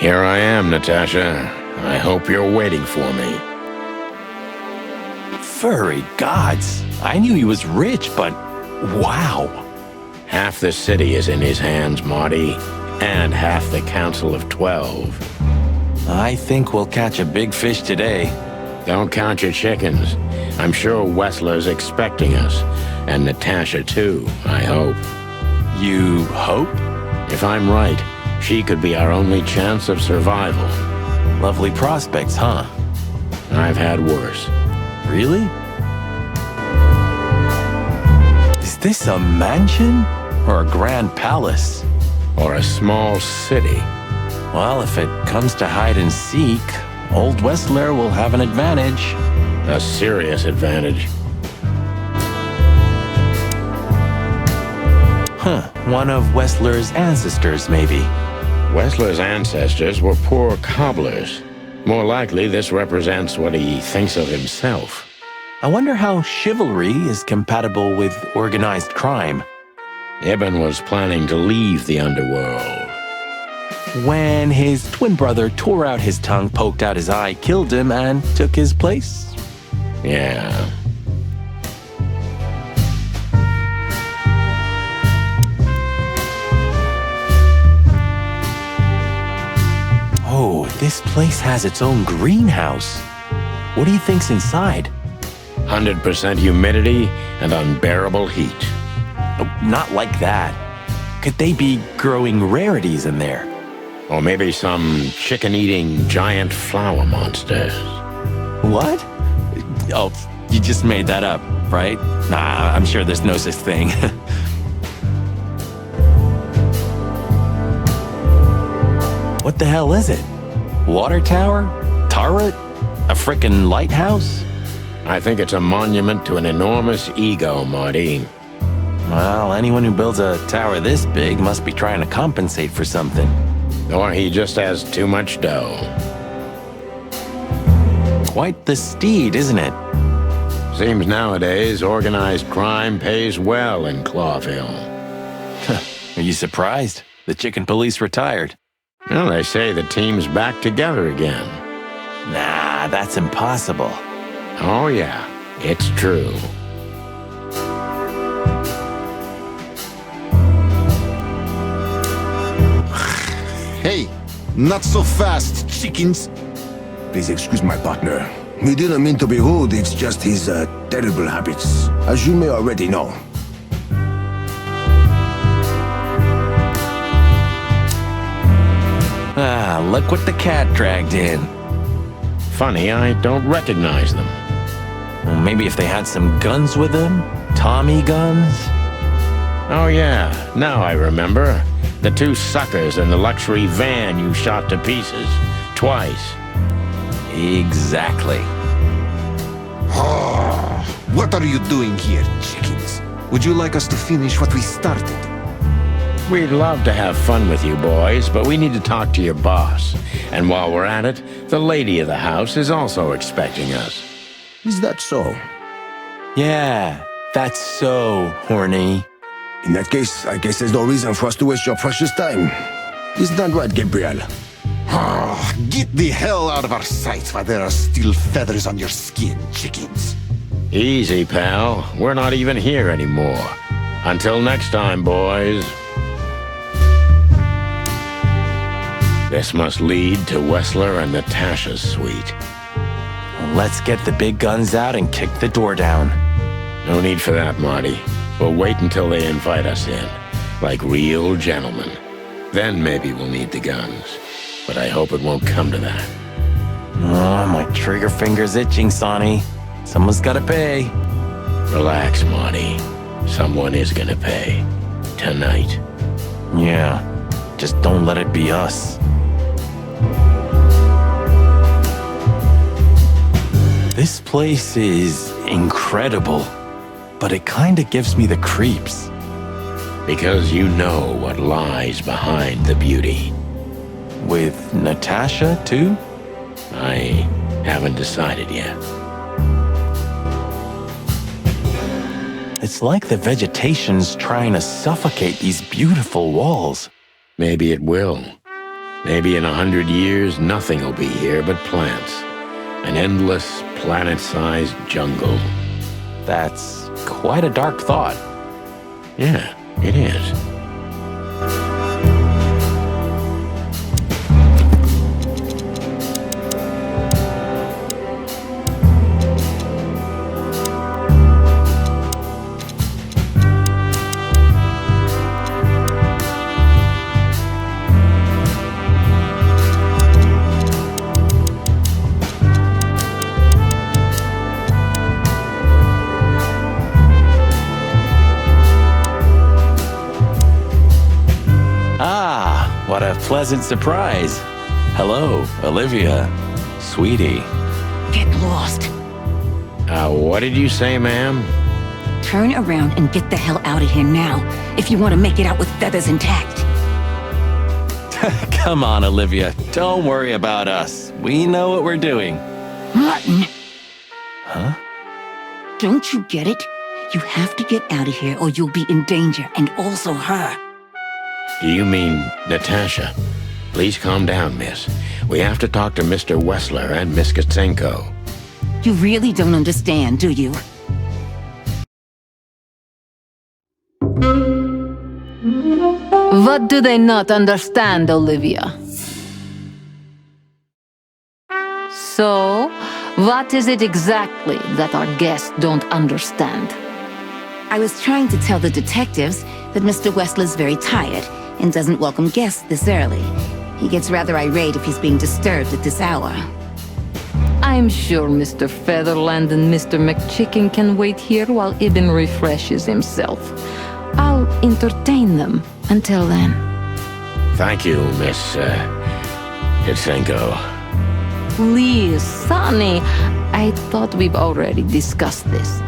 Here I am, Natasha. I hope you're waiting for me. Furry gods. I knew he was rich, but wow. Half the city is in his hands, Marty, and half the Council of 12. I think we'll catch a big fish today. Don't count your chickens. I'm sure Wessler's expecting us, and Natasha too, I hope. You hope? If I'm right, she could be our only chance of survival. Lovely prospects, huh? I've had worse. Really? Is this a mansion or a grand palace? Or a small city. Well, if it comes to hide and seek, old Wessler will have an advantage. A serious advantage. Huh, one of Wessler's ancestors, maybe. Wessler's ancestors were poor cobblers. More likely, this represents what he thinks of himself. I wonder how chivalry is compatible with organized crime. Ibn was planning to leave the underworld. When his twin brother tore out his tongue, poked out his eye, killed him, and took his place? Yeah. Oh, this place has its own greenhouse. What do you think's inside? 100% humidity and unbearable heat. Oh, not like that. Could they be growing rarities in there? Or maybe some chicken-eating giant flower monsters. What? Oh, you just made that up, right? Nah, I'm sure there's no such thing. What the hell is it? Water tower? Turret? A frickin' lighthouse? I think it's a monument to an enormous ego, Marty. Well, anyone who builds a tower this big must be trying to compensate for something. Or he just has too much dough. Quite the steed, isn't it? Seems nowadays organized crime pays well in Clawville. Are you surprised? The chicken police retired. Well, they say the team's back together again. Nah, that's impossible. Oh yeah, it's true. Hey, not so fast, chickens. Please excuse my partner. We didn't mean to be rude, it's just his terrible habits, as you may already know. Ah, look what the cat dragged in. Funny, I don't recognize them. Well, maybe if they had some guns with them? Tommy guns? Oh yeah, now I remember. The two suckers in the luxury van you shot to pieces. Twice. Exactly. What are you doing here, chickens? Would you like us to finish what we started? We'd love to have fun with you boys, but we need to talk to your boss. And while we're at it, the lady of the house is also expecting us. Is that so? Yeah, that's so horny. In that case, I guess there's no reason for us to waste your precious time. Isn't that right, Gabriel? Get the hell out of our sights while there are still feathers on your skin, chickens. Easy, pal. We're not even here anymore. Until next time, boys. This must lead to Wessler and Natasha's suite. Let's get the big guns out and kick the door down. No need for that, Marty. We'll wait until they invite us in, like real gentlemen. Then maybe we'll need the guns. But I hope it won't come to that. Oh, my trigger finger's itching, Sonny. Someone's gotta pay. Relax, Marty. Someone is gonna pay. Tonight. Yeah, just don't let it be us. This place is incredible, but it kinda gives me the creeps. Because you know what lies behind the beauty. With Natasha, too? I haven't decided yet. It's like the vegetation's trying to suffocate these beautiful walls. Maybe it will. Maybe in 100 years, nothing will be here but plants. An endless, planet-sized jungle. That's quite a dark thought. Yeah, it is. What a pleasant surprise. Hello, Olivia. Sweetie. Get lost. What did you say, ma'am? Turn around and get the hell out of here now, if you want to make it out with feathers intact. Come on, Olivia. Don't worry about us. We know what we're doing. Martin! Huh? Don't you get it? You have to get out of here or you'll be in danger, and also her. Do you mean Natasha? Please calm down, miss. We have to talk to Mr. Wessler and Miss Katsenko. You really don't understand, do you? What do they not understand, Olivia? So, what is it exactly that our guests don't understand? I was trying to tell the detectives that Mr. Wessler's very tired and doesn't welcome guests this early. He gets rather irate if he's being disturbed at this hour. I'm sure Mr. Featherland and Mr. McChicken can wait here while Ibn refreshes himself. I'll entertain them until then. Thank you, Miss, Katsenko. Please, Sonny. I thought we've already discussed this.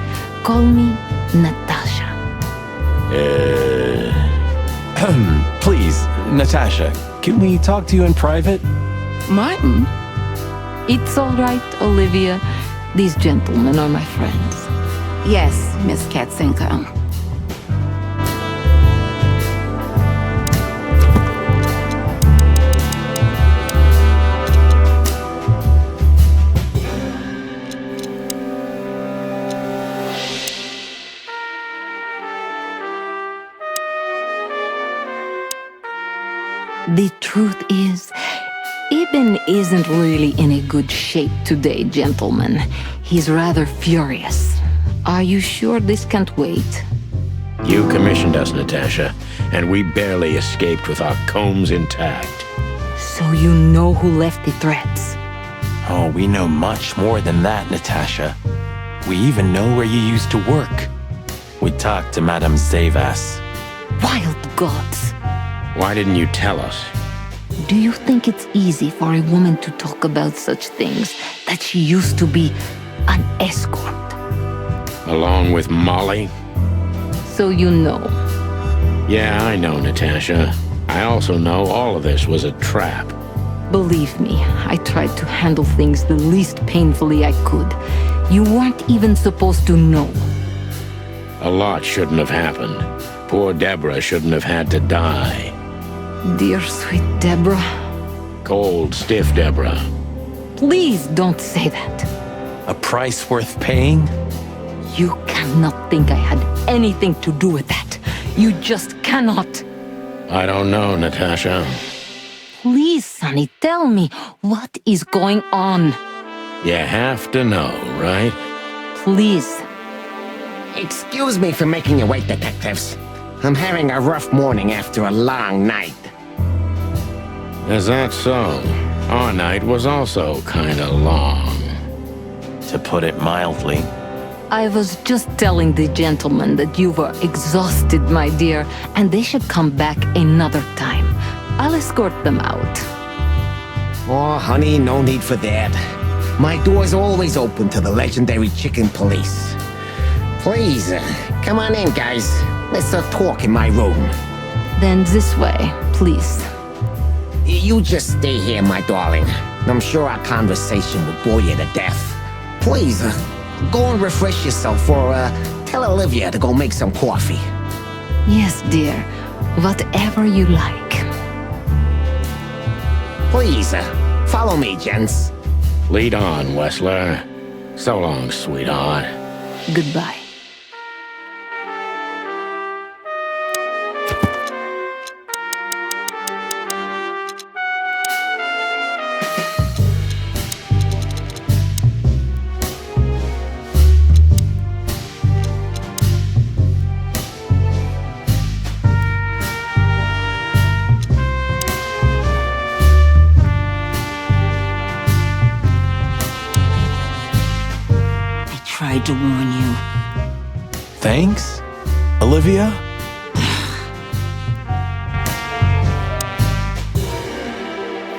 Call me Natasha. Please, Natasha, can we talk to you in private? Martin? It's all right, Olivia. These gentlemen are my friends. Yes, Miss Katsenko. The truth is, Ibn isn't really in a good shape today, gentlemen. He's rather furious. Are you sure this can't wait? You commissioned us, Natasha, and we barely escaped with our combs intact. So you know who left the threats? Oh, we know much more than that, Natasha. We even know where you used to work. We talked to Madame Zavas. Wild gods! Why didn't you tell us? Do you think it's easy for a woman to talk about such things, that she used to be an escort? Along with Molly? So you know. Yeah, I know, Natasha. I also know all of this was a trap. Believe me, I tried to handle things the least painfully I could. You weren't even supposed to know. A lot shouldn't have happened. Poor Deborah shouldn't have had to die. Dear sweet Deborah. Cold, stiff Deborah. Please don't say that. A price worth paying? You cannot think I had anything to do with that. You just cannot. I don't know, Natasha. Please, Sonny, tell me, what is going on? You have to know, right? Please. Excuse me for making you wait, detectives. I'm having a rough morning after a long night. Is that so? Our night was also kinda long. To put it mildly. I was just telling the gentlemen that you were exhausted, my dear, and they should come back another time. I'll escort them out. Oh, honey, no need for that. My door's always open to the legendary chicken police. Please, come on in, guys. Let's talk in my room. Then this way, please. You just stay here, my darling. I'm sure our conversation will bore you to death. Please, go and refresh yourself, or tell Olivia to go make some coffee. Yes, dear. Whatever you like. Please, follow me, gents. Lead on, Wessler. So long, sweetheart. Goodbye. Tried to warn you. Thanks, Olivia?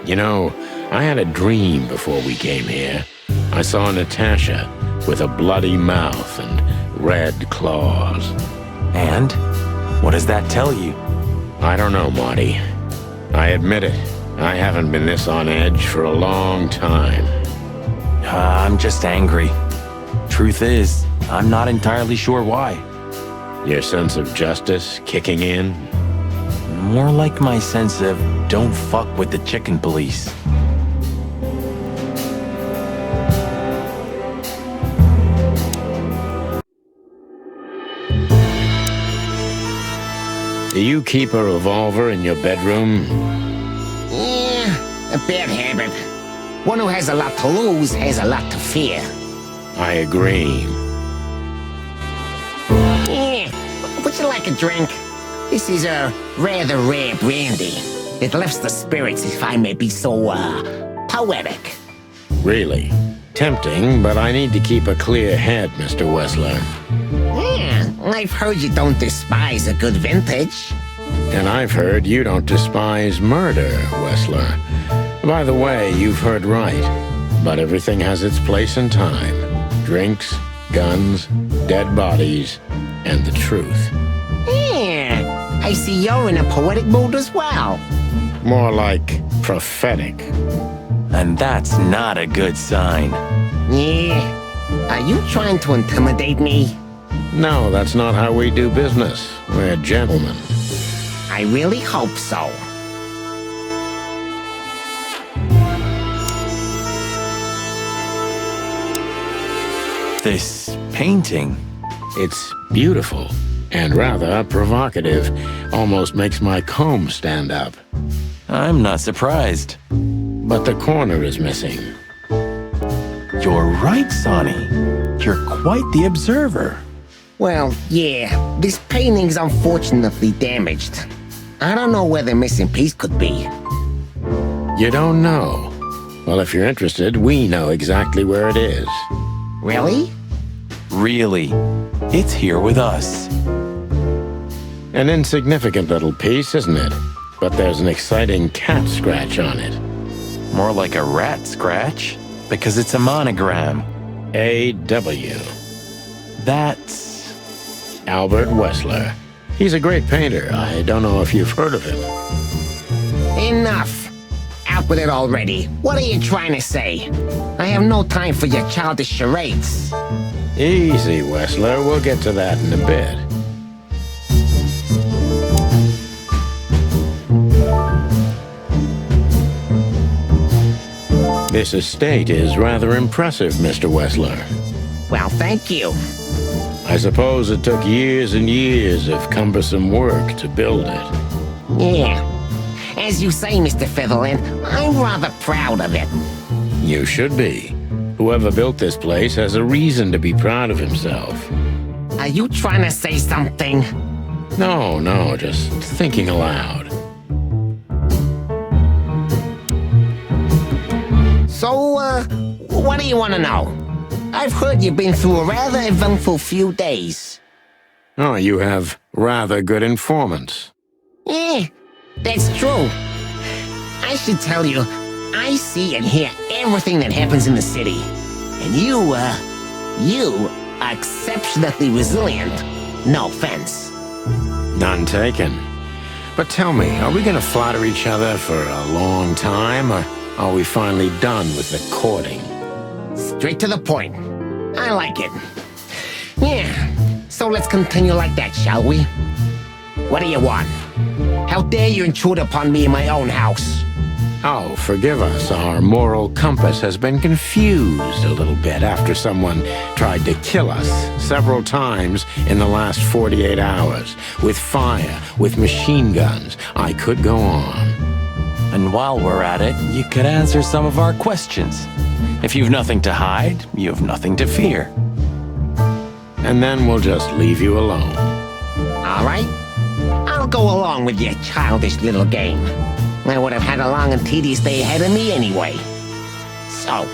You know, I had a dream before we came here. I saw Natasha with a bloody mouth and red claws. And? What does that tell you? I don't know, Marty. I admit it. I haven't been this on edge for a long time. I'm just angry. Truth is, I'm not entirely sure why. Your sense of justice kicking in? More like my sense of don't fuck with the chicken police. Do you keep a revolver in your bedroom? Yeah, a bad habit. One who has a lot to lose has a lot to fear. I agree. Yeah, would you like a drink? This is a rather rare brandy. It lifts the spirits, if I may be so, poetic. Really? Tempting, but I need to keep a clear head, Mr. Wessler. Yeah, I've heard you don't despise a good vintage. And I've heard you don't despise murder, Wessler. By the way, you've heard right. But everything has its place and time. Drinks, guns, dead bodies, and the truth. Yeah, I see you're in a poetic mood as well. More like prophetic. And that's not a good sign. Yeah, are you trying to intimidate me? No, that's not how we do business. We're gentlemen. I really hope so. This painting. It's beautiful and rather provocative. Almost makes my comb stand up. I'm not surprised. But the corner is missing. You're right, Sonny. You're quite the observer. Well, yeah, this painting's unfortunately damaged. I don't know where the missing piece could be. You don't know? Well, if you're interested, we know exactly where it is. Really? Really. It's here with us. An insignificant little piece, isn't it? But there's an exciting cat scratch on it. More like a rat scratch, because it's a monogram. A.W. That's... Albert Wessler. He's a great painter. I don't know if you've heard of him. Enough. Out with it already. What are you trying to say? I have no time for your childish charades. Easy, Wessler. We'll get to that in a bit. This estate is rather impressive, Mr. Wessler. Well, thank you. I suppose it took years and years of cumbersome work to build it. Yeah. As you say, Mr. Featherland, I'm rather proud of it. You should be. Whoever built this place has a reason to be proud of himself. Are you trying to say something? No, just thinking aloud. So, what do you want to know? I've heard you've been through a rather eventful few days. Oh, you have rather good informants. Eh, that's true. I should tell you, I see and hear everything that happens in the city. And you are exceptionally resilient. No offense. None taken. But tell me, are we gonna flatter each other for a long time, or are we finally done with the courting? Straight to the point. I like it. Yeah, so let's continue like that, shall we? What do you want? How dare you intrude upon me in my own house? Oh, forgive us. Our moral compass has been confused a little bit after someone tried to kill us several times in the last 48 hours. With fire, with machine guns. I could go on. And while we're at it, you could answer some of our questions. If you've nothing to hide, you have nothing to fear. And then we'll just leave you alone. All right? I'll go along with your childish little game. I would have had a long and tedious day ahead of me anyway. So,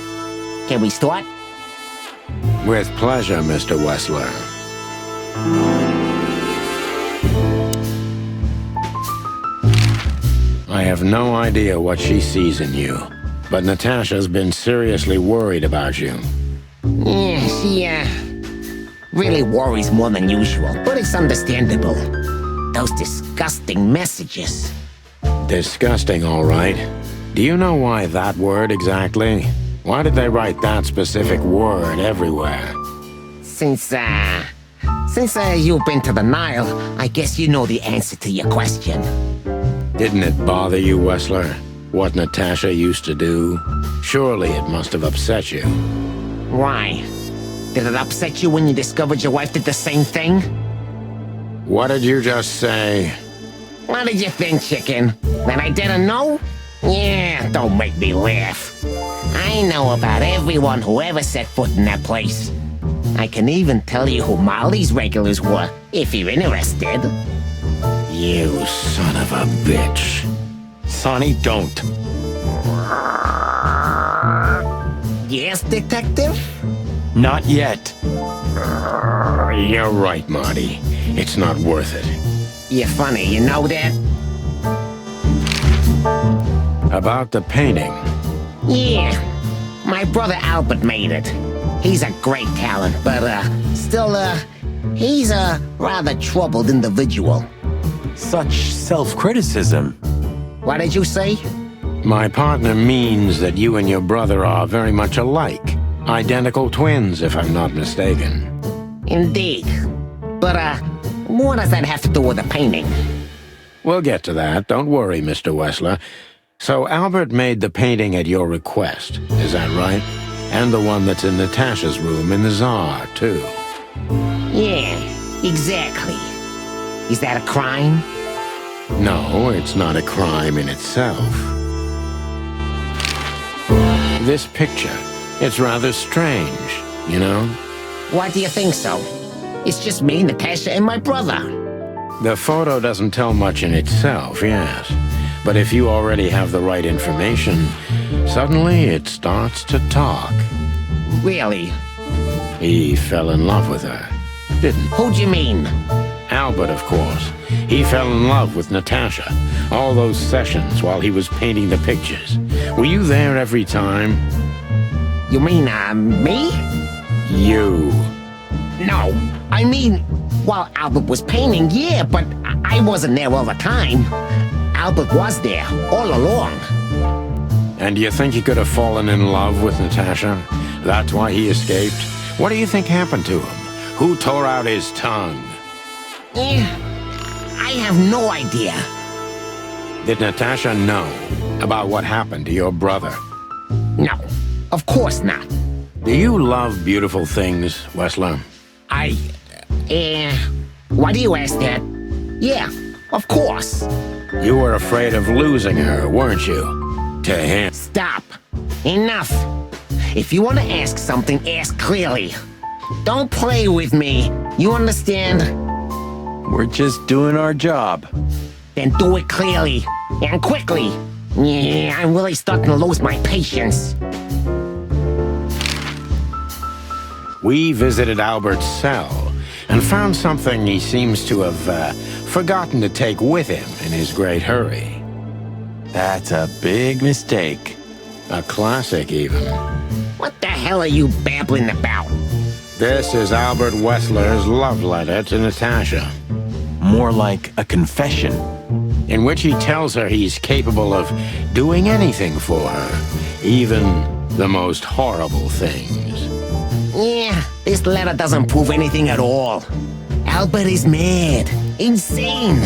can we start? With pleasure, Mr. Wessler. I have no idea what she sees in you, but Natasha's been seriously worried about you. Yeah, she, really worries more than usual, but it's understandable. Those disgusting messages. Disgusting, all right. Do you know why that word exactly? Why did they write that specific word everywhere? Since you've been to the Nile, I guess you know the answer to your question. Didn't it bother you, Wessler? What Natasha used to do? Surely it must have upset you. Why? Did it upset you when you discovered your wife did the same thing? What did you just say? What did you think, chicken? That I didn't know? Yeah, don't make me laugh. I know about everyone who ever set foot in that place. I can even tell you who Molly's regulars were, if you're interested. You son of a bitch. Sonny, don't. Yes, detective? Not yet. You're right, Marty. It's not worth it. You're funny, you know that? About the painting. Yeah. My brother Albert made it. He's a great talent, but, still, he's a rather troubled individual. Such self-criticism. What did you say? My partner means that you and your brother are very much alike. Identical twins, if I'm not mistaken. Indeed. But, what does that have to do with the painting? We'll get to that. Don't worry, Mr. Wessler. So Albert made the painting at your request, is that right? And the one that's in Natasha's room in the Tsar, too. Yeah, exactly. Is that a crime? No, it's not a crime in itself. This picture, it's rather strange, you know? Why do you think so? It's just me, Natasha, and my brother. The photo doesn't tell much in itself, yes. But if you already have the right information, suddenly it starts to talk. Really? He fell in love with her, didn't? Who'd you mean? Albert, of course. He fell in love with Natasha. All those sessions while he was painting the pictures. Were you there every time? You mean, me? You. No, I mean, while Albert was painting, yeah, but I wasn't there all the time. Albert was there, all along. And do you think he could have fallen in love with Natasha? That's why he escaped? What do you think happened to him? Who tore out his tongue? I have no idea. Did Natasha know about what happened to your brother? No, of course not. Do you love beautiful things, Wessler? Why do you ask that? Yeah, of course. You were afraid of losing her, weren't you? To him. Stop. Enough. If you want to ask something, ask clearly. Don't play with me. You understand? We're just doing our job. Then do it clearly. And quickly. Yeah, I'm really starting to lose my patience. We visited Albert's cell and found something he seems to have forgotten to take with him in his great hurry. That's a big mistake. A classic, even. What the hell are you babbling about? This is Albert Wessler's love letter to Natasha, More like a confession. in which he tells her he's capable of doing anything for her, even the most horrible things. Yeah, this letter doesn't prove anything at all. Albert is mad. Insane.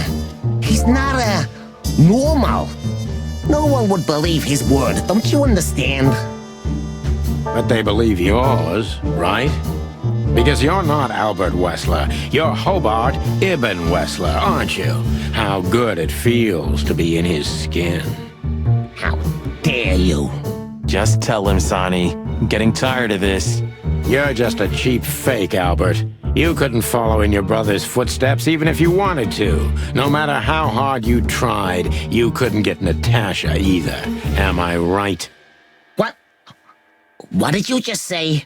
He's not, normal. No one would believe his word, don't you understand? But they believe yours, right? Because you're not Albert Wessler. You're Hobart Ibn Wessler, aren't you? How good it feels to be in his skin. How dare you? Just tell him, Sonny. I'm getting tired of this. You're just a cheap fake, Albert. You couldn't follow in your brother's footsteps even if you wanted to. No matter how hard you tried, you couldn't get Natasha either. Am I right? What did you just say?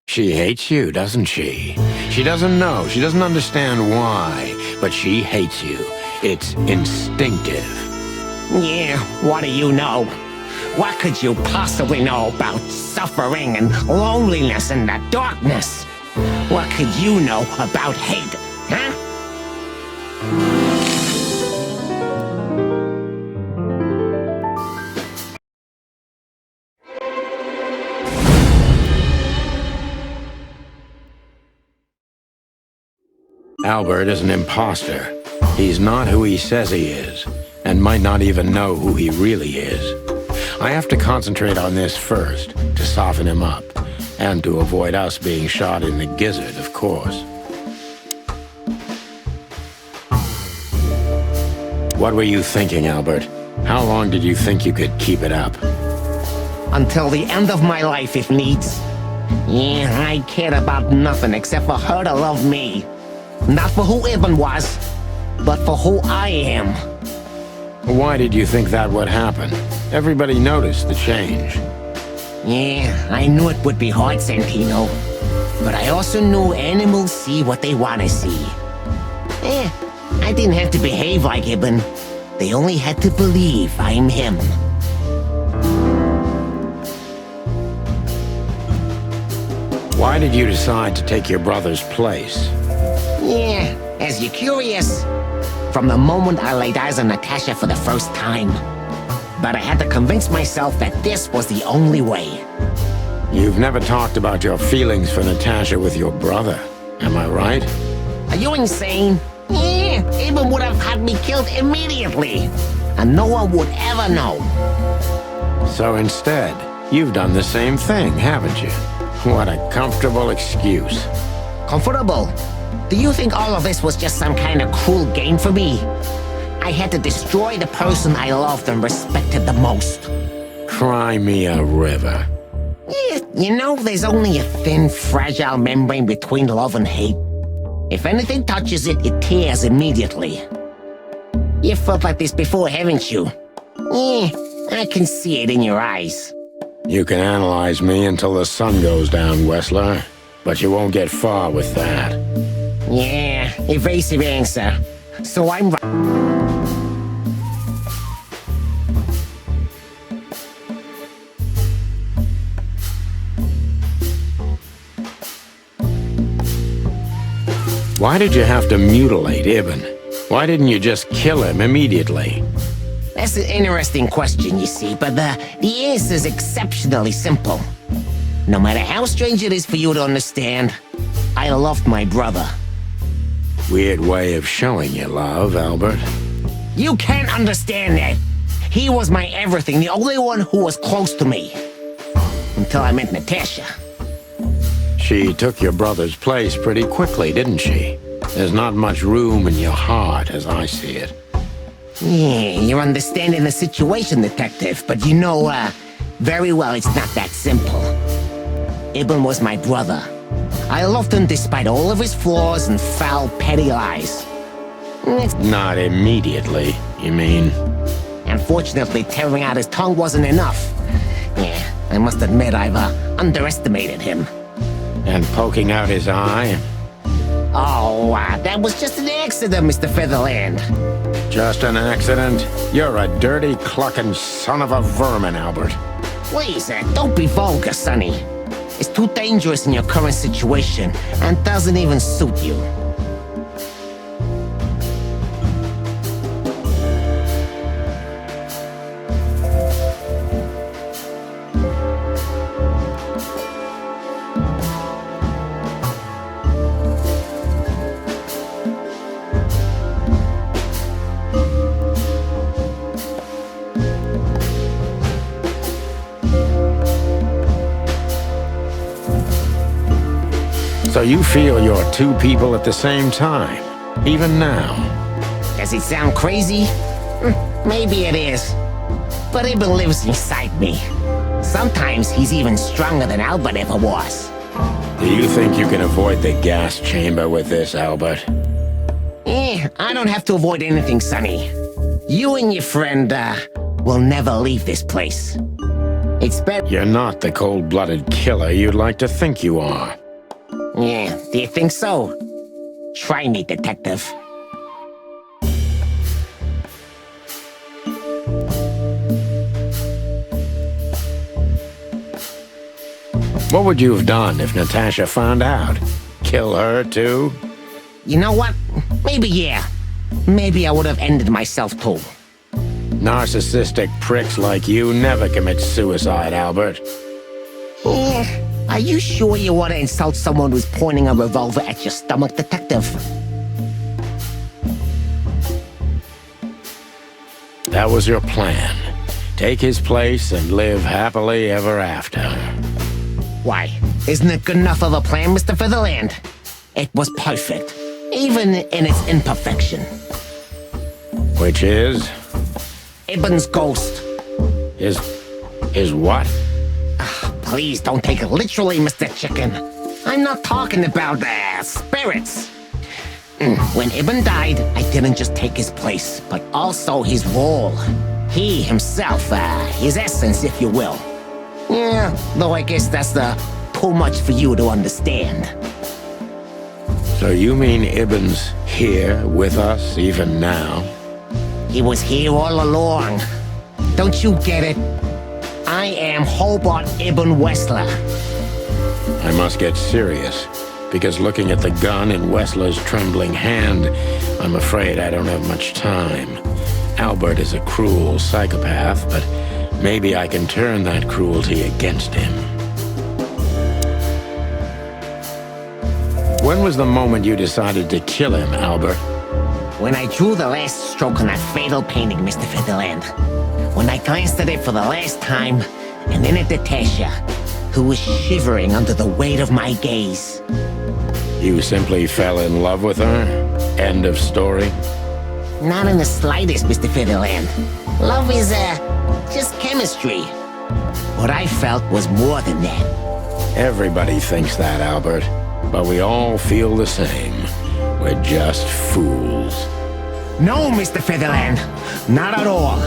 She hates you, doesn't she? She doesn't know, she doesn't understand why, but she hates you. It's instinctive. Yeah, what do you know? What could you possibly know about suffering and loneliness and the darkness? What could you know about hate, huh? Albert is an imposter. He's not who he says he is, and might not even know who he really is. I have to concentrate on this first, to soften him up, and to avoid us being shot in the gizzard, of course. What were you thinking, Albert? How long did you think you could keep it up? Until the end of my life, if needs. Yeah, I cared about nothing except for her to love me. Not for who Ibn was, but for who I am. Why did you think that would happen? Everybody noticed the change. Yeah, I knew it would be hard, Santino. But I also knew animals see what they want to see. I didn't have to behave like Ibn. They only had to believe I'm him. Why did you decide to take your brother's place? Yeah, as you're curious, from the moment I laid eyes on Natasha for the first time. But I had to convince myself that this was the only way. You've never talked about your feelings for Natasha with your brother, am I right? Are you insane? Yeah, Ibn would have had me killed immediately. And no one would ever know. So instead, you've done the same thing, haven't you? What a comfortable excuse. Comfortable? Do you think all of this was just some kind of cruel game for me? I had to destroy the person I loved and respected the most. Cry me a river. Yeah, you know, there's only a thin, fragile membrane between love and hate. If anything touches it, it tears immediately. You felt like this before, haven't you? Yeah, I can see it in your eyes. You can analyze me until the sun goes down, Wessler, but you won't get far with that. Yeah, evasive answer. So I'm right. Why did you have to mutilate Ibn? Why didn't you just kill him immediately? That's an interesting question, you see, but the answer is exceptionally simple. No matter how strange it is for you to understand, I loved my brother. Weird way of showing your love, Albert. You can't understand that. He was my everything, the only one who was close to me. Until I met Natasha. She took your brother's place pretty quickly, didn't she? There's not much room in your heart, as I see it. Yeah, you're understanding the situation, Detective, but you know, very well it's not that simple. Ibn was my brother. I loved him despite all of his flaws and foul, petty lies. Not immediately, you mean? Unfortunately, tearing out his tongue wasn't enough. Yeah, I must admit I've underestimated him. And poking out his eye? Oh, that was just an accident, Mr. Featherland. Just an accident? You're a dirty, clucking son of a vermin, Albert. Please, don't be vulgar, Sonny. It's too dangerous in your current situation, and doesn't even suit you. So you feel you're two people at the same time, even now. Does it sound crazy? Maybe it is. But Ibn lives inside me. Sometimes he's even stronger than Albert ever was. Do you think you can avoid the gas chamber with this, Albert? I don't have to avoid anything, Sonny. You and your friend, will never leave this place. It's better. You're not the cold-blooded killer you'd like to think you are. Yeah, do you think so? Try me, detective. What would you have done if Natasha found out? Kill her, too? You know what? Maybe yeah. Maybe I would have ended myself too. Narcissistic pricks like you never commit suicide, Albert. Are you sure you want to insult someone who's pointing a revolver at your stomach, detective? That was your plan. Take his place and live happily ever after. Why? Isn't it good enough of a plan, Mr. Featherland? It was perfect, even in its imperfection. Which is? Ibn's ghost. His what? Please don't take it literally, Mr. Chicken. I'm not talking about spirits. When Ibn died, I didn't just take his place, but also his role. He himself, his essence, if you will. Yeah, though I guess that's too much for you to understand. So you mean Ibn's here with us even now? He was here all along. Don't you get it? I am Hobart Ibn Wessler. I must get serious, because looking at the gun in Wessler's trembling hand, I'm afraid I don't have much time. Albert is a cruel psychopath, but maybe I can turn that cruelty against him. When was the moment you decided to kill him, Albert? When I drew the last stroke on that fatal painting, Mr. Featherland. When I glanced at it for the last time, and then at Natasha, who was shivering under the weight of my gaze. You simply fell in love with her? End of story? Not in the slightest, Mr. Featherland. Love is, just chemistry. What I felt was more than that. Everybody thinks that, Albert. But we all feel the same. We're just fools. No, Mr. Featherland. Not at all.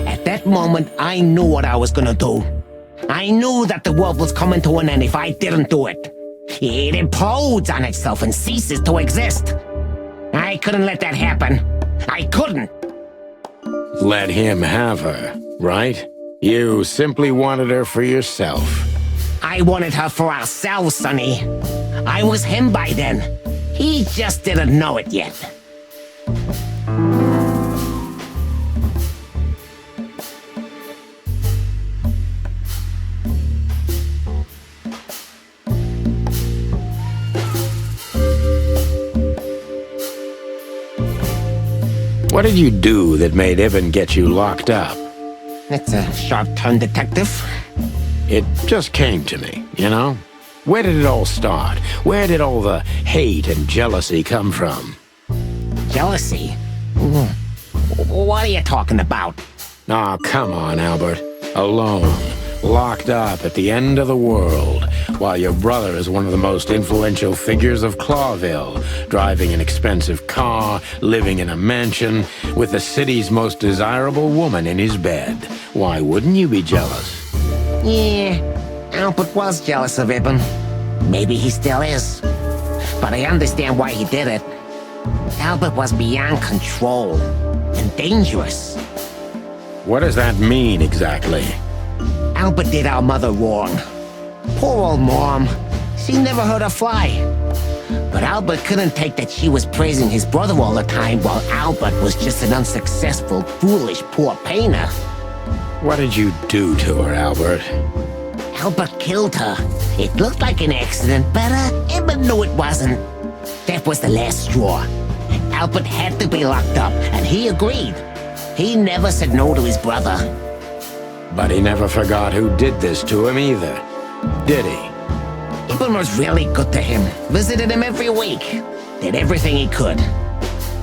At that moment, I knew what I was gonna do. I knew that the world was coming to an end if I didn't do it. It implodes on itself and ceases to exist. I couldn't let that happen. I couldn't. Let him have her, right? You simply wanted her for yourself. I wanted her for ourselves, Sonny. I was him by then. He just didn't know it yet. What did you do that made Ibn get you locked up? That's a sharp turn, detective. It just came to me, you know? Where did it all start? Where did all the hate and jealousy come from? Jealousy? What are you talking about? Oh, come on, Albert. Alone, locked up at the end of the world, while your brother is one of the most influential figures of Clawville, driving an expensive car, living in a mansion, with the city's most desirable woman in his bed. Why wouldn't you be jealous? Yeah, Albert was jealous of Ibn. Maybe he still is. But I understand why he did it. Albert was beyond control and dangerous. What does that mean exactly? Albert did our mother wrong. Poor old Mom. She never hurt a fly. But Albert couldn't take that she was praising his brother all the time while Albert was just an unsuccessful, foolish, poor painter. What did you do to her, Albert? Albert killed her. It looked like an accident, but Ibn knew it wasn't. That was the last straw. Albert had to be locked up, and he agreed. He never said no to his brother. But he never forgot who did this to him either, did he? Ibn was really good to him. Visited him every week. Did everything he could.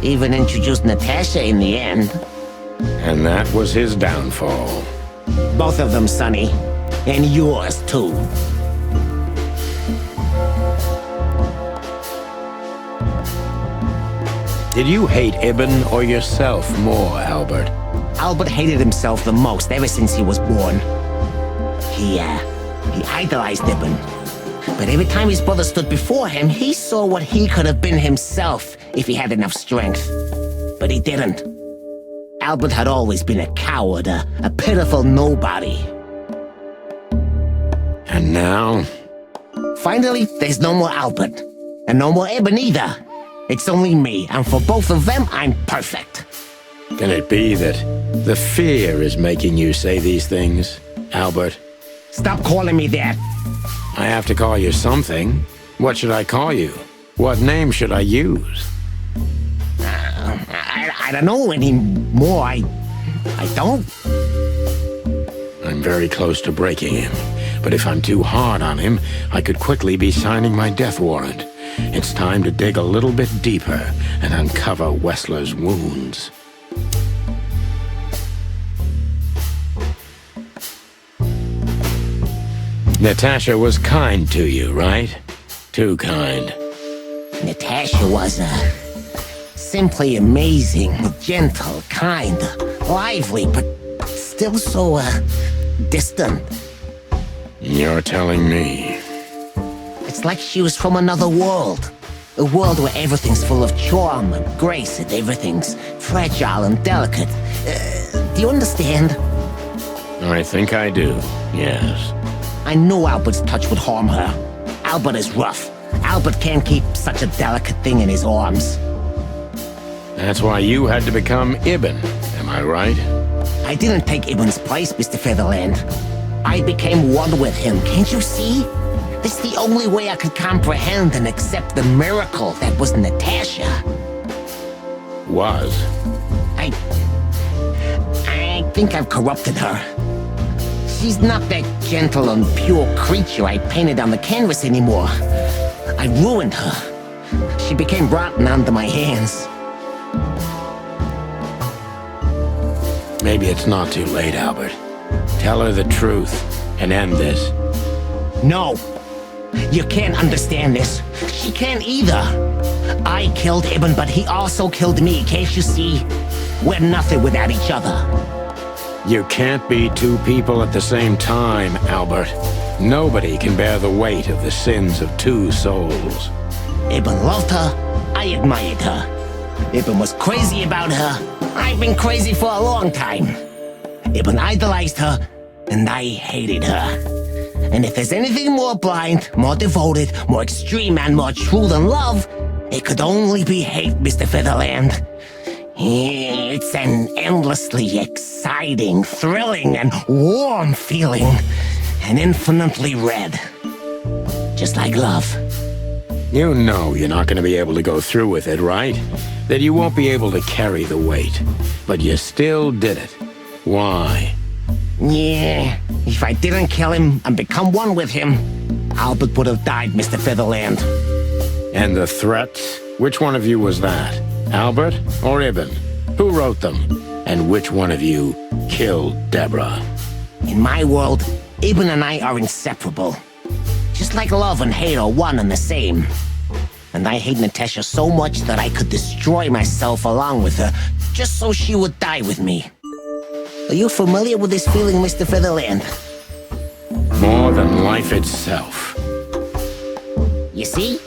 Even introduced Natasha in the end. And that was his downfall. Both of them, Sonny. And yours, too. Did you hate Ibn or yourself more, Albert? Albert hated himself the most ever since he was born. He idolized Ibn. But every time his brother stood before him, he saw what he could have been himself if he had enough strength. But he didn't. Albert had always been a coward, a pitiful nobody. And now? Finally, there's no more Albert. And no more Ibn either. It's only me, and for both of them, I'm perfect. Can it be that the fear is making you say these things, Albert? Stop calling me that. I have to call you something. What should I call you? What name should I use? I don't know anymore. I don't. I'm very close to breaking him. But if I'm too hard on him, I could quickly be signing my death warrant. It's time to dig a little bit deeper and uncover Wessler's wounds. Natasha was kind to you, right? Too kind. Natasha was, simply amazing, gentle, kind, lively, but still so, distant. You're telling me. It's like she was from another world. A world where everything's full of charm and grace and everything's fragile and delicate. Do you understand? I think I do, yes. I know Albert's touch would harm her. Albert is rough. Albert can't keep such a delicate thing in his arms. That's why you had to become Ibn, am I right? I didn't take Ibn's place, Mr. Featherland. I became one with him, can't you see? That's the only way I could comprehend and accept the miracle that was Natasha. Was? I think I've corrupted her. She's not that gentle and pure creature I painted on the canvas anymore. I ruined her. She became rotten under my hands. Maybe it's not too late, Albert. Tell her the truth and end this. No. You can't understand this. She can't either. I killed Ibn, but he also killed me, can't you see? We're nothing without each other. You can't be two people at the same time, Albert. Nobody can bear the weight of the sins of two souls. Ibn loved her. I admired her. Ibn was crazy about her. I've been crazy for a long time. Ibn idolized her, and I hated her. And if there's anything more blind, more devoted, more extreme, and more true than love, it could only be hate, Mr. Featherland. It's an endlessly exciting, thrilling, and warm feeling. And infinitely red. Just like love. You know you're not going to be able to go through with it, right? That you won't be able to carry the weight. But you still did it. Why? Yeah, if I didn't kill him and become one with him, Albert would have died, Mr. Featherland. And the threats? Which one of you was that? Albert or Ibn? Who wrote them? And which one of you killed Deborah? In my world, Ibn and I are inseparable. Just like love and hate are one and the same. And I hate Natasha so much that I could destroy myself along with her, just so she would die with me. Are you familiar with this feeling, Mr. Featherland? More than life itself. You see?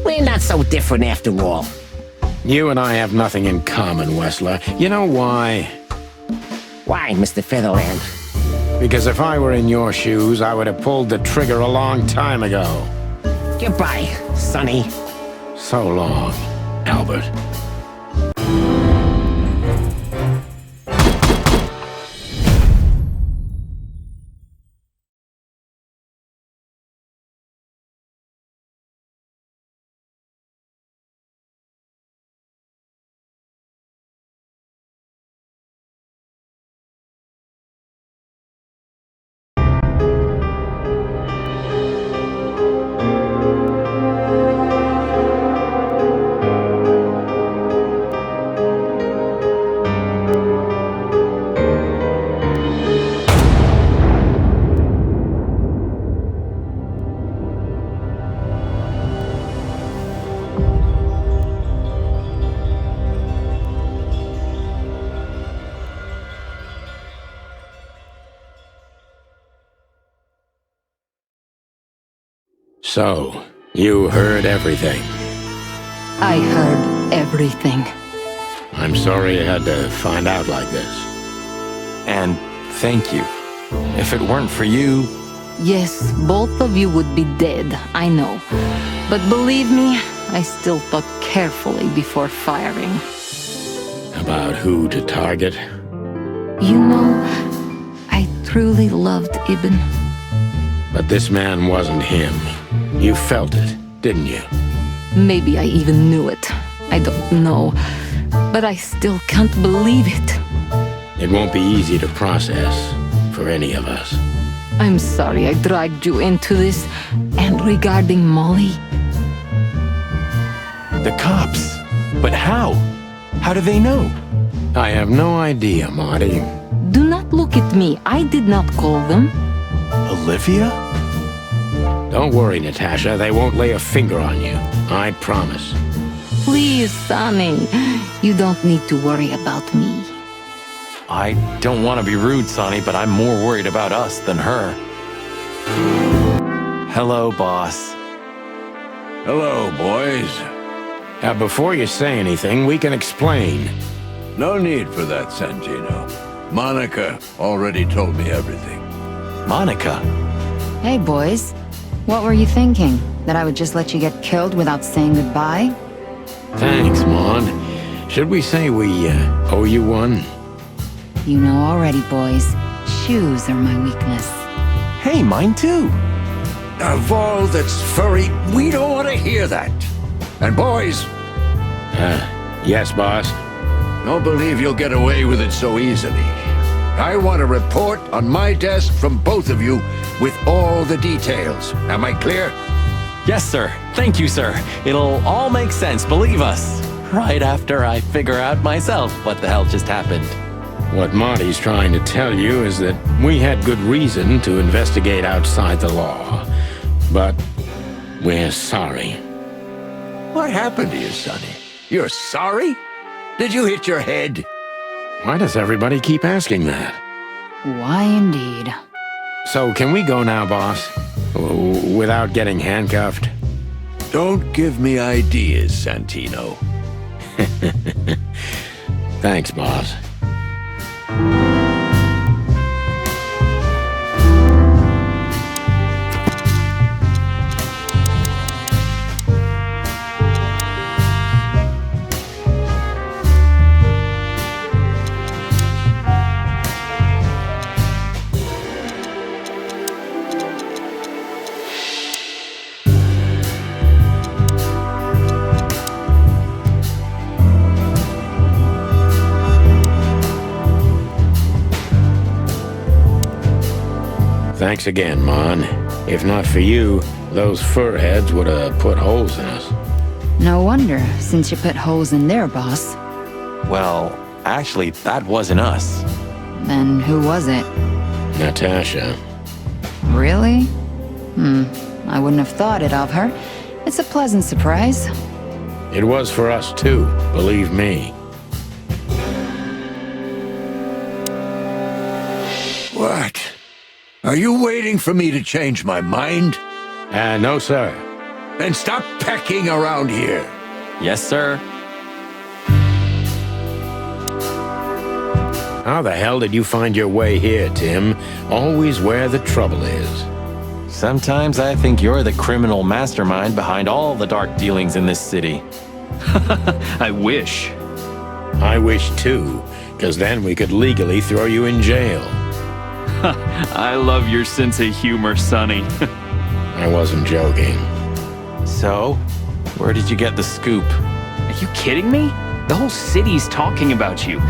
We're not so different after all. You and I have nothing in common, Wessler. You know why? Why, Mr. Featherland? Because if I were in your shoes, I would have pulled the trigger a long time ago. Goodbye, Sonny. So long, Albert. So, you heard everything. I heard everything. I'm sorry you had to find out like this. And thank you. If it weren't for you, Yes, both of you would be dead, I know. But believe me, I still thought carefully before firing. About who to target? You know, I truly loved Ibn. But this man wasn't him. You felt it, didn't you? Maybe I even knew it. I don't know. But I still can't believe it. It won't be easy to process for any of us. I'm sorry I dragged you into this. And regarding Molly, the cops. But how? How do they know? I have no idea, Marty. do not look at me. I did not call them. Olivia? Don't worry, Natasha. They won't lay a finger on you. I promise. Please, Sonny. You don't need to worry about me. I don't want to be rude, Sonny, but I'm more worried about us than her. Hello, boss. Hello, boys. Before you say anything, we can explain. No need for that, Santino. Monica already told me everything. Monica? Hey, boys. What were you thinking? That I would just let you get killed without saying goodbye? Thanks, Mon. Should we say we owe you one? You know already, boys. Shoes are my weakness. Hey, mine too. Of all that's furry, we don't want to hear that. And boys, Yes, boss. don't believe you'll get away with it so easily. I want a report on my desk from both of you with all the details. Am I clear? Yes, sir. Thank you, sir. It'll all make sense, believe us. Right after I figure out myself what the hell just happened. What Marty's trying to tell you is that we had good reason to investigate outside the law. But we're sorry. What happened to you, Sonny? You're sorry? Did you hit your head? Why does everybody keep asking that? Why indeed. So can we go now, boss? Without getting handcuffed? Don't give me ideas, Santino. Thanks, boss. Thanks again, Mon. If not for you, those fur heads would have put holes in us. No wonder, since you put holes in their boss. Well, actually, that wasn't us. Then who was it? Natasha. Really? I wouldn't have thought it of her. It's a pleasant surprise. It was for us too, believe me. What? Are you waiting for me to change my mind? No, sir. Then stop pecking around here. Yes, sir. How the hell did you find your way here, Tim? Always where the trouble is. Sometimes I think you're the criminal mastermind behind all the dark dealings in this city. I wish. I wish too, because then we could legally throw you in jail. I love your sense of humor, Sonny. I wasn't joking. So, where did you get the scoop? Are you kidding me? The whole city's talking about you.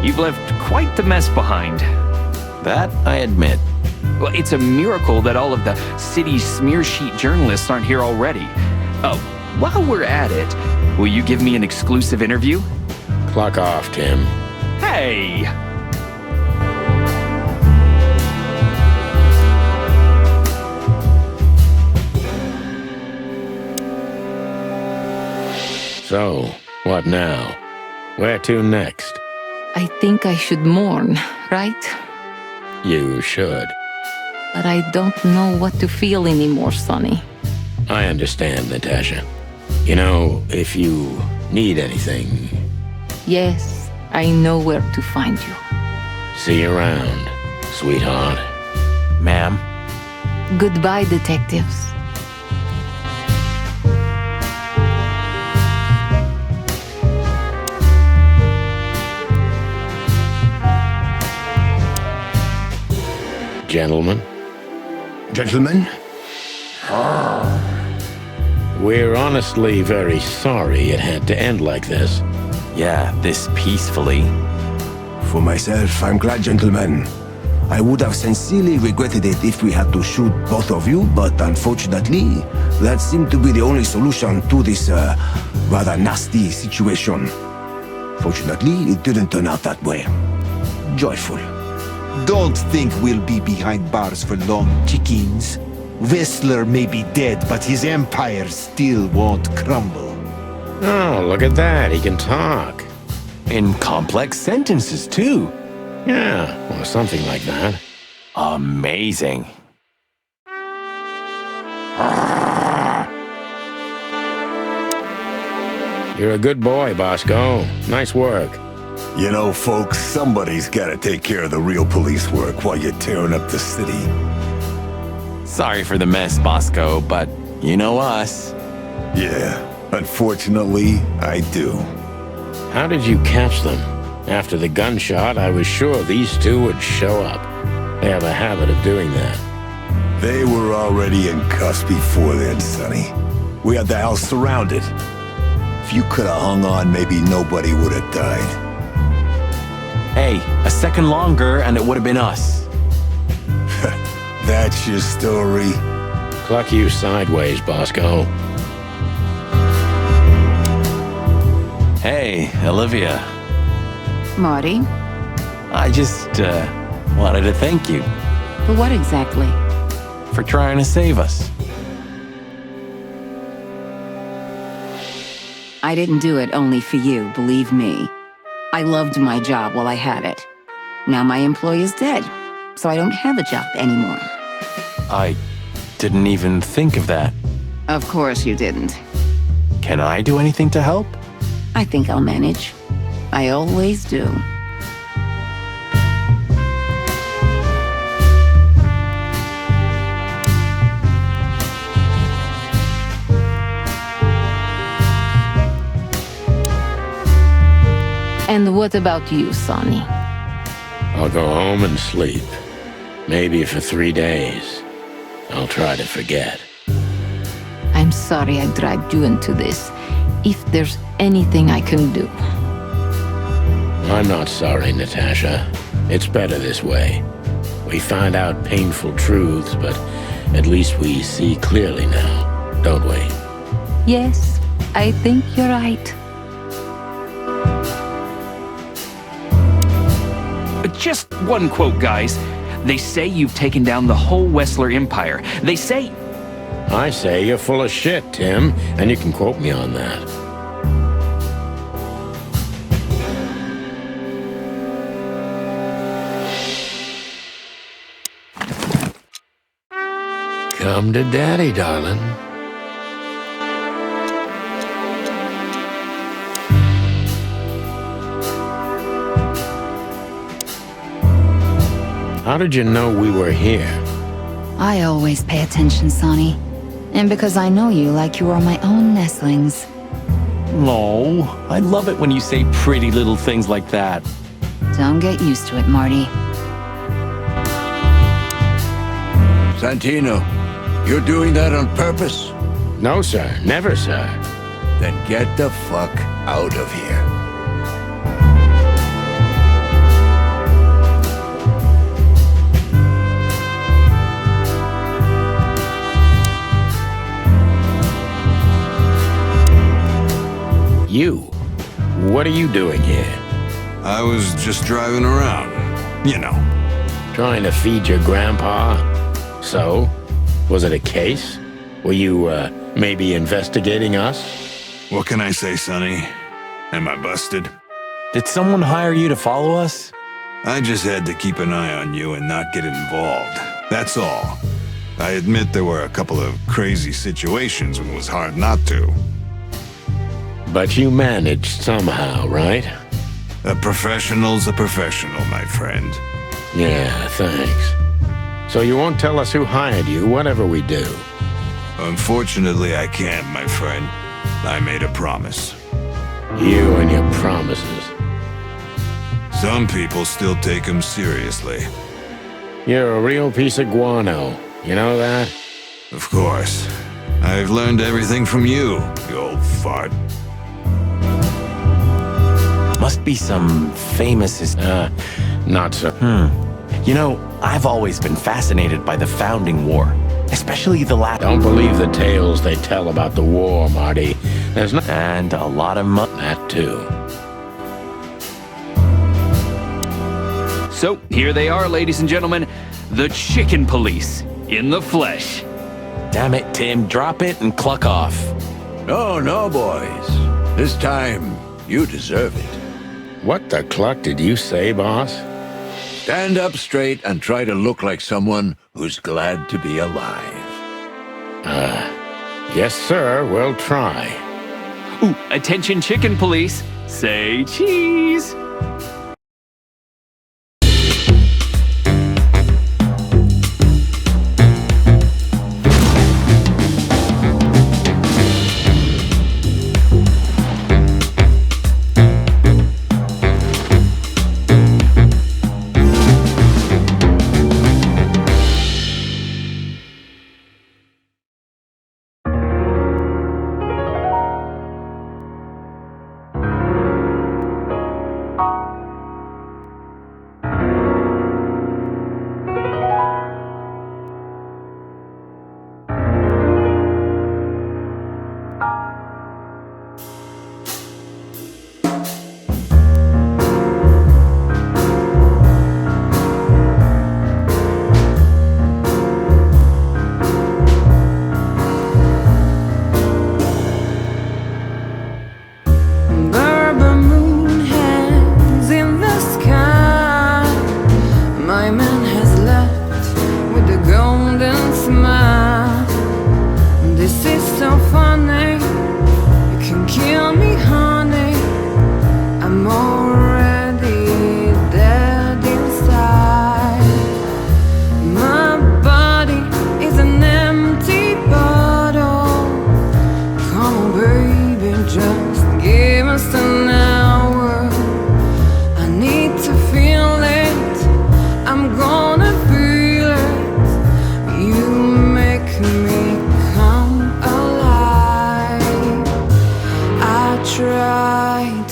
You've left quite the mess behind. That I admit. Well, it's a miracle that all of the city's smear sheet journalists aren't here already. Oh, while we're at it, will you give me an exclusive interview? Clock off, Tim. Hey! So, what now? Where to next? I think I should mourn, right? You should. But I don't know what to feel anymore, Sonny. I understand, Natasha. You know, if you need anything, Yes, I know where to find you. see you around, sweetheart. Ma'am? Goodbye, detectives. Gentlemen, Gentlemen? we're honestly very sorry it had to end like this. Yeah, this peacefully. For myself, I'm glad, gentlemen. I would have sincerely regretted it if we had to shoot both of you, but unfortunately, that seemed to be the only solution to this, rather nasty situation. Fortunately, it didn't turn out that way. Joyful. Don't think we'll be behind bars for long, chickens. Whistler may be dead, but his empire still won't crumble. Oh, look at that. He can talk. In complex sentences, too. Yeah, or something like that. Amazing. You're a good boy, Bosco. Nice work. You know, folks, somebody's gotta take care of the real police work while you're tearing up the city. Sorry for the mess, Bosco, but you know us. Yeah, unfortunately, I do. How did you catch them? After the gunshot, I was sure these two would show up. They have a habit of doing that. They were already in cuffs before then, Sonny. We had the house surrounded. If you could have hung on, maybe nobody would have died. Hey, a second longer and it would have been us. That's your story? Cluck you sideways, Bosco. Hey, Olivia. Marty? I just, wanted to thank you For what exactly? for trying to save us. I didn't do it only for you, believe me. I loved my job while I had it. Now my employer's dead, so I don't have a job anymore. I didn't even think of that. Of course you didn't. Can I do anything to help? I think I'll manage. I always do. And what about you, Sonny? I'll go home and sleep. Maybe for 3 days. I'll try to forget. I'm sorry I dragged you into this. If there's anything I can do. I'm not sorry, Natasha. It's better this way. We find out painful truths, but at least we see clearly now, don't we? Yes, I think you're right. Just one quote, guys. They say you've taken down the whole Whistler Empire. They say... I say you're full of shit, Tim, and you can quote me on that. Come to Daddy, darling. How did you know we were here? I always pay attention, Sonny. And because I know you like you are my own nestlings. No, I love it when you say pretty little things like that. Don't get used to it, Marty. Santino, you're doing that on purpose? No, sir. Never, sir. Then get the fuck out of here. You. What are you doing here? I was just driving around. You know. Trying to feed your grandpa? So? Was it a case? Were you, maybe investigating us? What can I say, Sonny? Am I busted? Did someone hire you to follow us? I just had to keep an eye on you and not get involved. That's all. I admit there were a couple of crazy situations when it was hard not to. But you managed somehow, right? A professional's a professional, my friend. Yeah, thanks. So you won't tell us who hired you, whatever we do? Unfortunately, I can't, my friend. I made a promise. You and your promises. Some people still take them seriously. You're a real piece of guano. You know that? Of course. I've learned everything from you, you old fart. Must be some famous... Not so. You know, I've always been fascinated by the Founding War. Especially the last... Don't believe the tales they tell about the war, Marty. There's no... And a lot of money. That too. So, here they are, ladies and gentlemen. The Chicken Police, in the flesh. Damn it, Tim. Drop it and cluck off. Oh, no, boys. This time, you deserve it. What the cluck did you say, boss? Stand up straight and try to look like someone who's glad to be alive. Yes, sir. We'll try. Ooh, attention Chicken Police. Say cheese.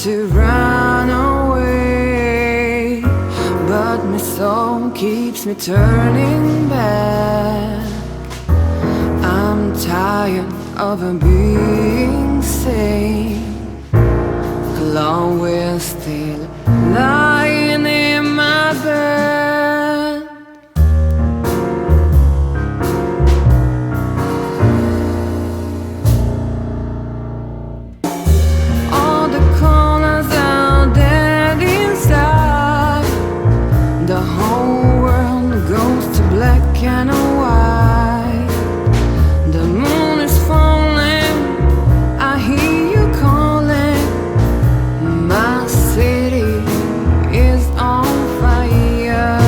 To run away, but my soul keeps me turning back. I'm tired of being sane. Alone we're still lying in my bed. And white, the moon is falling, I hear you calling. My city is on fire.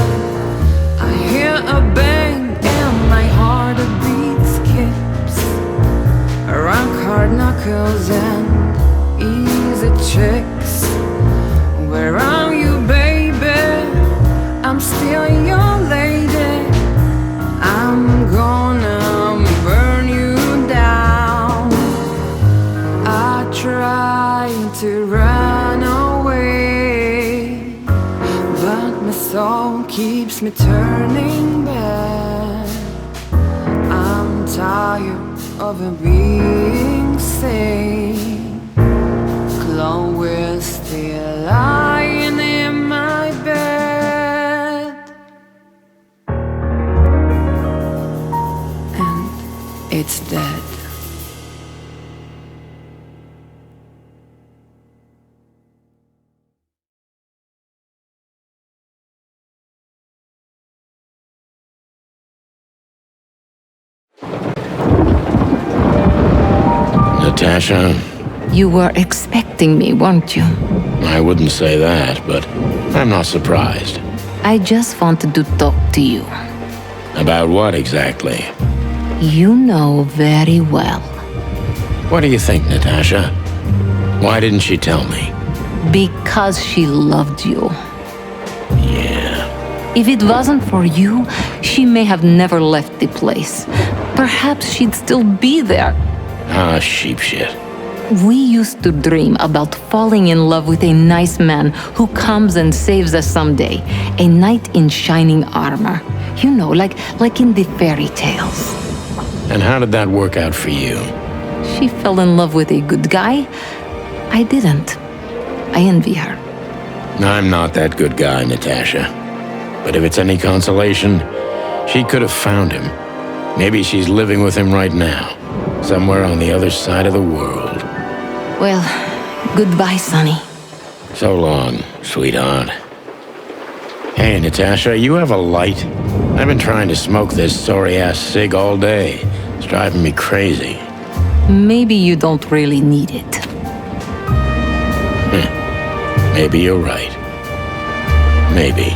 I hear a bang and my heart beat skips. Rock hard knuckles and easy checks. Where are you, baby? I'm still your lady. I'm gonna burn you down. I try to run away, but my soul keeps me turning back. I'm tired of being sane. Clone, we're still lying in my bed. It's dead. Natasha, You were expecting me, weren't you? I wouldn't say that, but I'm not surprised. I just wanted to talk to you. About what exactly? You know very well. What do you think, Natasha? Why didn't she tell me? Because she loved you. Yeah. If it wasn't for you, she may have never left the place. Perhaps she'd still be there. Ah, sheep shit. We used to dream about falling in love with a nice man who comes and saves us someday. A knight in shining armor. You know, like in the fairy tales. And how did that work out for you? She fell in love with a good guy. I didn't. I envy her. I'm not that good guy, Natasha. But if it's any consolation, she could have found him. Maybe she's living with him right now, somewhere on the other side of the world. Well, goodbye, Sonny. So long, sweetheart. Hey, Natasha, you have a light? I've been trying to smoke this sorry-ass cig all day. It's driving me crazy. Maybe you don't really need it. Maybe you're right. Maybe.